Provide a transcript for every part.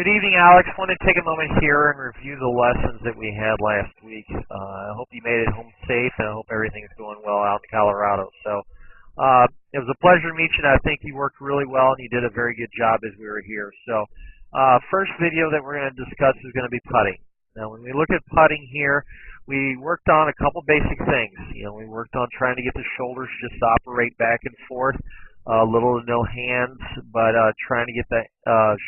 Good evening, Alex. I want to take a moment here and review the lessons that we had last week. I hope you made it home safe, and I hope everything's going well out in Colorado. It was a pleasure to meet you, and I think you worked really well, and you did a very good job as we were here. First video that we're going to discuss is going to be putting. Now, when we look at putting here, we worked on a couple basic things. We worked on trying to get the shoulders just to operate back and forth. Little to no hands, but trying to get the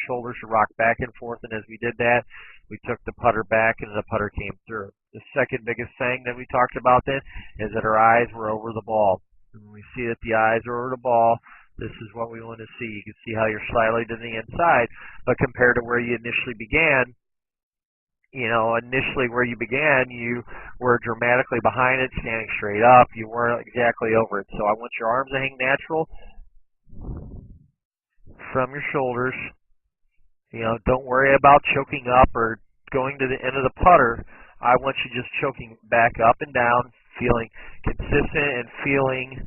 shoulders to rock back and forth. And as we did that, we took the putter back and the putter came through. The second biggest thing that we talked about then is that our eyes were over the ball. And when we see that the eyes are over the ball, this is what we want to see. You can see how you're slightly to the inside, but compared to where you initially began, initially where you began, you were dramatically behind it, standing straight up. You weren't exactly over it. So I want your arms to hang natural from your shoulders. Don't worry about choking up or going to the end of the putter. I want you just choking back up and down, feeling consistent and feeling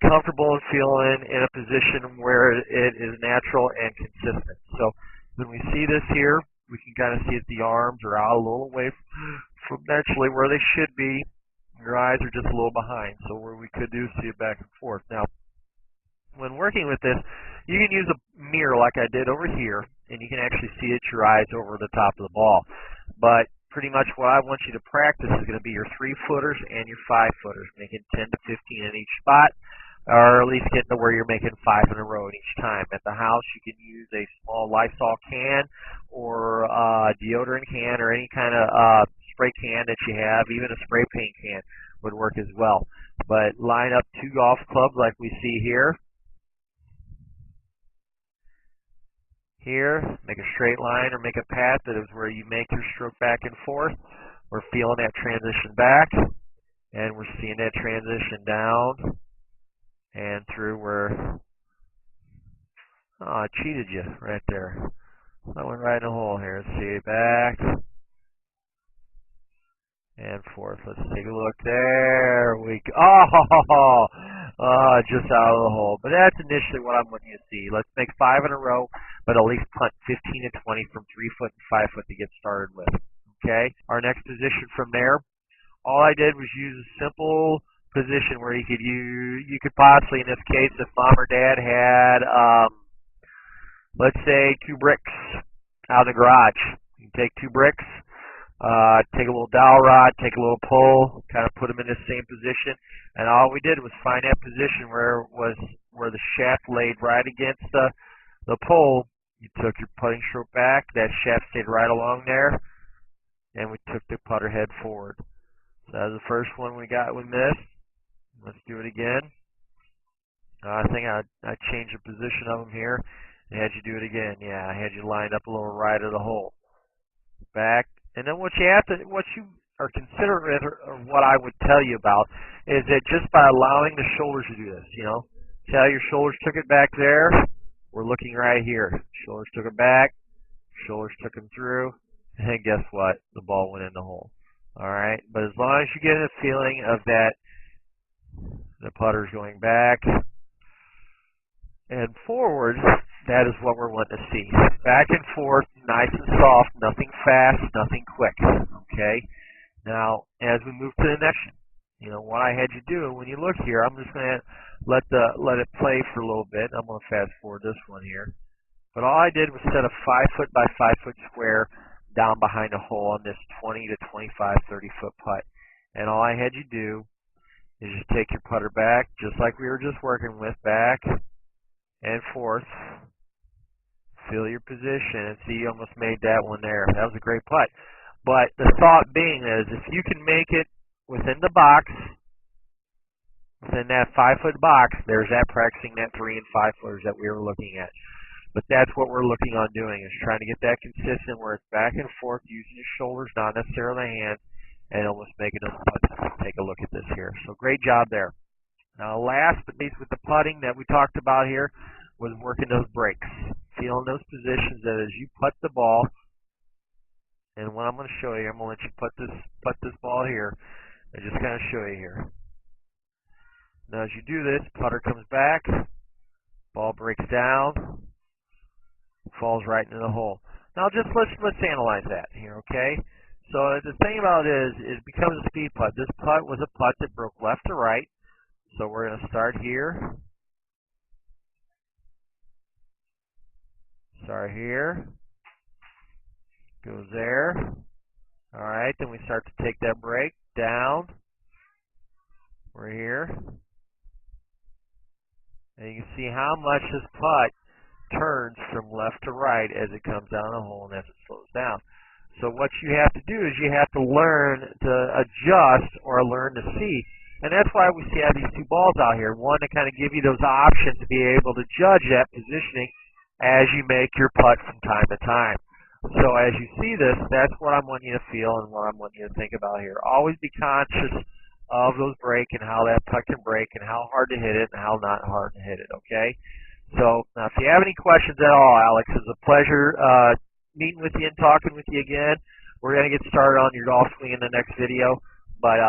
comfortable and feeling in a position where it is natural and consistent. So when we see this here, we can kind of see that the arms are out a little away from naturally where they should be. Your eyes are just a little behind, so where we could do is see it back and forth. Now, when working with this, you can use a mirror like I did over here, and you can actually see that your eyes over the top of the ball. But pretty much what I want you to practice is going to be your 3-footers and your 5-footers, making 10 to 15 in each spot, or at least getting to where you're making 5 in a row in each time. At the house, you can use a small Lysol can or a deodorant can or any kind of spray can that you have. Even a spray paint can would work as well. But line up 2 golf clubs like we see here. Here, make a straight line or make a path. That is where you make your stroke back and forth. We're feeling that transition back, and we're seeing that transition down and through where, I cheated you right there. I went right in the hole here. Let's see, back and forth. Let's take a look. There we go. Just out of the hole. But that's initially what I'm wanting you to see. Let's make 5 in a row, but at least punt 15 to 20 from 3-foot and 5-foot to get started with. Okay? Our next position from there, all I did was use a simple position where you could possibly, in this case, if mom or dad had, let's say 2 bricks out in the garage. You can take 2 bricks, take a little dowel rod, take a little pull, kind of put them in the same position, and all we did was find that position where the shaft laid right against the pole. You took your putting stroke back, that shaft stayed right along there, and we took the putter head forward. So that was the first one we missed. Let's do it again. I think I changed the position of them here and had you do it again. Yeah, I had you lined up a little right of the hole. Back. And then what you are considerate, or what I would tell you about, is that just by allowing the shoulders to do this, see how your shoulders took it back there? We're looking right here. Shoulders took it back, shoulders took them through, and guess what? The ball went in the hole. All right? But as long as you get a feeling of that, the putter's going back and forward, that is what we're wanting to see. Back and forth, nice and soft, nothing fast, nothing quick. Okay? Now, as we move to the next, what I had you do, when you look here, I'm just going to let it play for a little bit. I'm going to fast forward this one here. But all I did was set a 5-foot by 5-foot square down behind a hole on this 20 to 25, 30-foot putt. And all I had you do is just take your putter back, just like we were just working with, back and forth. Feel your position, and see, you almost made that one there. That was a great putt. But the thought being is, if you can make it within the box, within that 5-foot box, there's that practicing that 3 and 5-footers that we were looking at. But that's what we're looking on doing, is trying to get that consistent where it's back and forth, using your shoulders, not necessarily the hands, and almost making those putts. Take a look at this here. So great job there. Now, last but not least, with the putting that we talked about here, was working those breaks. Feeling those positions that as you putt the ball, and what I'm going to show you, I'm going to let you putt this ball here, and just kind of show you here. Now as you do this, putter comes back, ball breaks down, Falls right into the hole. Now just let's analyze that here, okay? So the thing about it is it becomes a speed putt. This putt was a putt that broke left to right. So we're going to start here. Start here. Goes there. All right, then we start to take that break down. We're here. And you can see how much this putt turns from left to right as it comes down the hole and as it slows down. So what you have to do is you have to learn to adjust or learn to see. And that's why we have these two balls out here. One, to kind of give you those options to be able to judge that positioning as you make your putt from time to time. So as you see this, that's what I'm wanting you to feel and what I'm wanting you to think about here. Always be conscious of those break and how that putt can break and how hard to hit it and how not hard to hit it, okay? So now if you have any questions at all, Alex, it's a pleasure meeting with you and talking with you again. We're going to get started on your golf swing in the next video, but